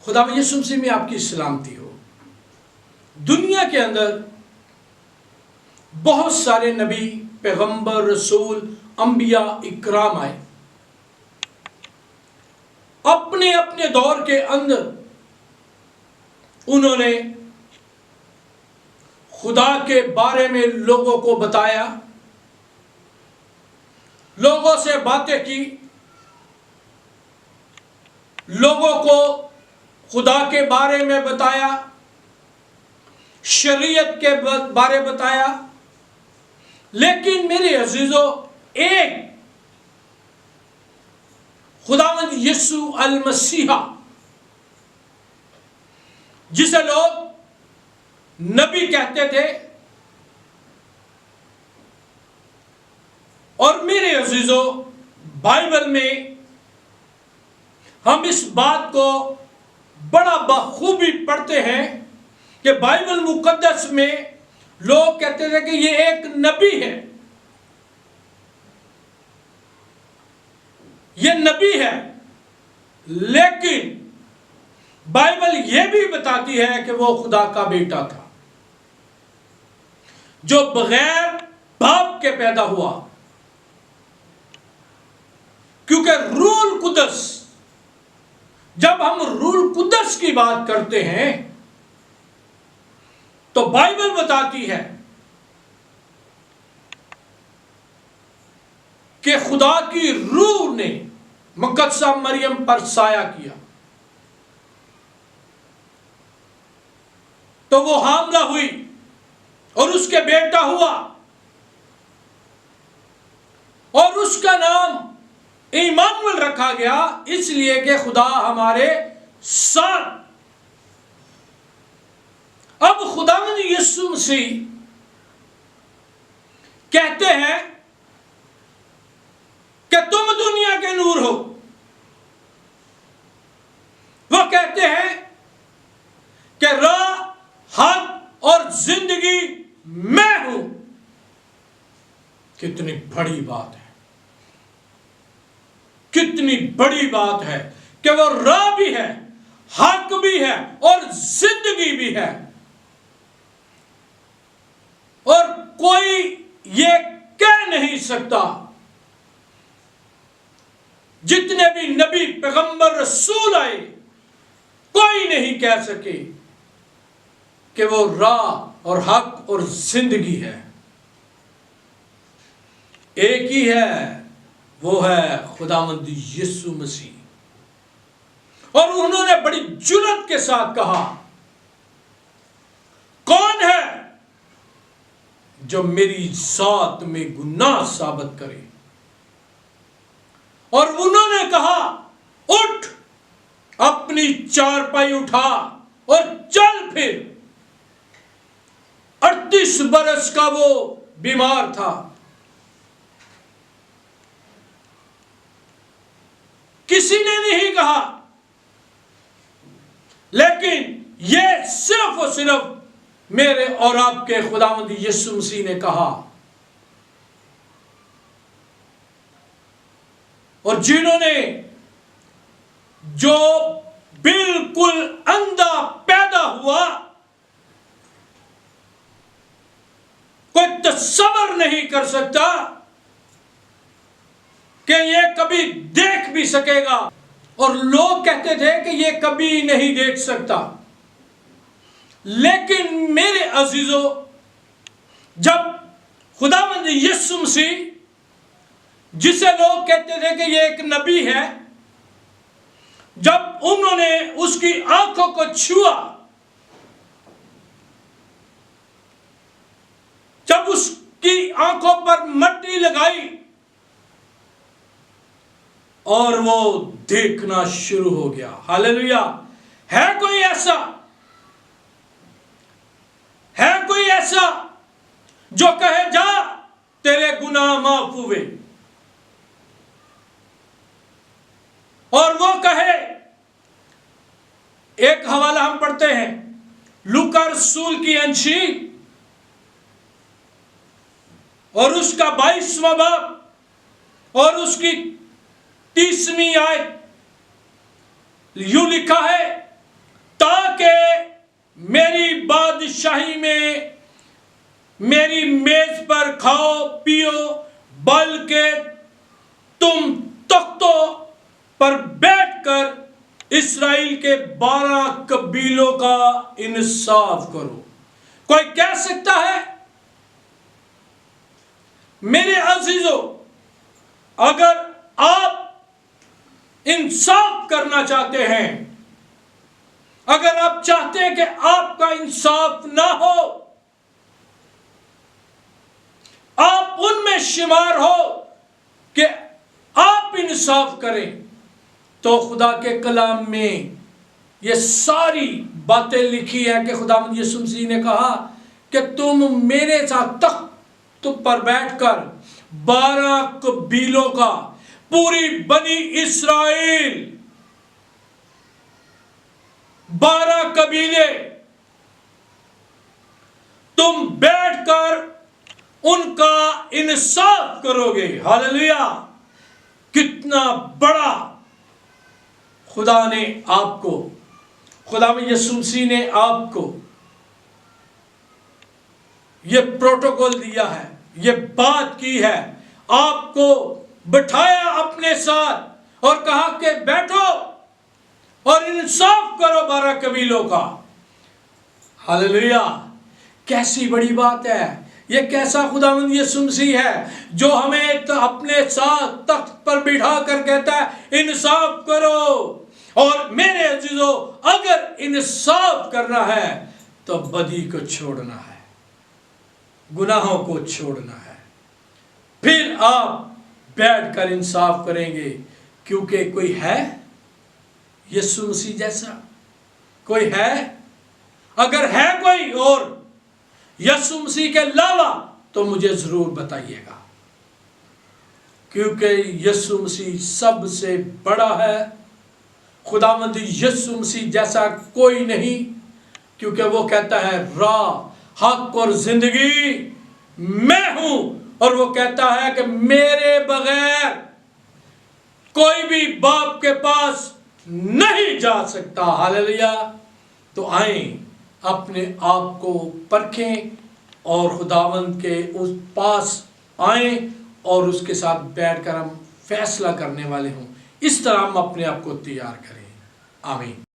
खुदा यीशु मसीह में आपकी सलामती हो। दुनिया के अंदर बहुत सारे नबी, पैगंबर, रसूल, अंबिया, इकराम आए। अपने अपने दौर के अंदर उन्होंने खुदा के बारे में लोगों को बताया, लोगों से बातें की, लोगों को खुदा के बारे में बताया, शरीयत के बारे बताया। लेकिन मेरे अजीजों, एक खुदावंद यीशु अल मसीहा, जिसे लोग नबी कहते थे, और मेरे अजीजों, बाइबल में हम इस बात को बड़ा बखूबी पढ़ते हैं कि बाइबल मुकद्दस में लोग कहते थे कि ये एक नबी है, ये नबी है। लेकिन बाइबल यह भी बताती है कि वो खुदा का बेटा था, जो बगैर बाप के पैदा हुआ। क्योंकि रूल कुदस, जब हम रूल कुदस की बात करते हैं तो बाइबल बताती है कि खुदा की रूह ने मुकद्दसा मरियम पर साया किया, तो वो हामला हुई और उसके बेटा हुआ, और उसका नाम इमानुएल रखा गया, इसलिए कि खुदा हमारे साथ। अब खुदावंद यीशु मसीह कहते हैं कि तुम दुनिया के नूर हो। वो कहते हैं कि राह, हक और जिंदगी मैं हूं। कितनी बड़ी बात है, कितनी बड़ी बात है कि वो राह भी है, हक भी है और जिंदगी भी है। और कोई ये कह नहीं सकता, जितने भी नबी, पैगंबर, रसूल आए, कोई नहीं कह सके कि वो राह और हक और जिंदगी है। एक ही है, वो है खुदावंद यीशु मसीह। और उन्होंने बड़ी जुर्रत के साथ कहा, कौन है जो मेरी जात में गुनाह साबित करे? और उन्होंने कहा, उठ, अपनी चारपाई उठा और चल फिर। 38 बरस का वो बीमार था। किसी ने नहीं कहा, लेकिन यह सिर्फ और सिर्फ मेरे और आपके खुदावंद यीशु मसीह ने कहा। और जिन्होंने, जो बिल्कुल अंधा पैदा हुआ, कोई तसव्वुर नहीं कर सकता कि ये कभी देख भी सकेगा, और लोग कहते थे कि ये कभी नहीं देख सकता। लेकिन मेरे अजीजों, जब खुदावंद यीशु मसीह, जिसे लोग कहते थे कि ये एक नबी है, जब उन्होंने उसकी आंखों को छुआ, जब उसकी आंखों पर मट्टी लगाई और वो देखना शुरू हो गया। हालेलुया। है कोई ऐसा, है कोई ऐसा जो कहे जा तेरे गुनाह माफ हुए? और वो कहे, एक हवाला हम पढ़ते हैं लूका रसूल की अंशील और उसका 22वां बाब और उसकी 30वीं आयत, यूं लिखा है ताकि मेरी बादशाही में मेरी मेज पर खाओ पियो, बल्कि तुम तख्तों पर बैठकर इस्राएल के 12 कबीलों का इंसाफ करो। कोई कह सकता है मेरे अजीजों, अगर आप इंसाफ करना चाहते हैं, अगर आप चाहते हैं कि आपका इंसाफ ना हो, आप उनमें शुमार हो कि आप इंसाफ करें, तो खुदा के कलाम में ये सारी बातें लिखी है कि खुदावंद यीशु मसीह ने कहा कि तुम मेरे साथ तख्त पर बैठकर 12 कबीलों का, पूरी बनी इस्राएल 12 कबीले, तुम बैठकर उनका इंसाफ करोगे। हालेलुया! कितना बड़ा खुदा ने आपको, खुदा में यीशु मसीह ने आपको ये प्रोटोकॉल दिया है, ये बात की है, आपको बिठाया अपने साथ और कहा कि बैठो और इंसाफ करो 12 कबीलों का। हालेलुया! कैसी बड़ी बात है! ये कैसा खुदावंद यीशु मसीह है जो हमें तो अपने साथ तख्त पर बिठा कर कहता है इंसाफ करो। और मेरे अजीजों, अगर इंसाफ करना है तो बदी को छोड़ना है, गुनाहों को छोड़ना है, फिर आप बैठकर इंसाफ करेंगे। क्योंकि कोई है यीशु मसीह जैसा? कोई है? अगर है कोई और यीशु मसीह के अलावा तो मुझे जरूर बताइएगा, क्योंकि यीशु मसीह सबसे बड़ा है। खुदावंद यीशु मसीह जैसा कोई नहीं, क्योंकि वो कहता है राह, हक और जिंदगी मैं हूं, और वो कहता है कि मेरे बगैर कोई भी बाप के पास नहीं जा सकता। हालेलुया! तो आए अपने आप को परखें और खुदावंद के उस पास आए और उसके साथ बैठकर हम फैसला करने वाले हों। इस तरह हम अपने आप को तैयार करें। आमीन।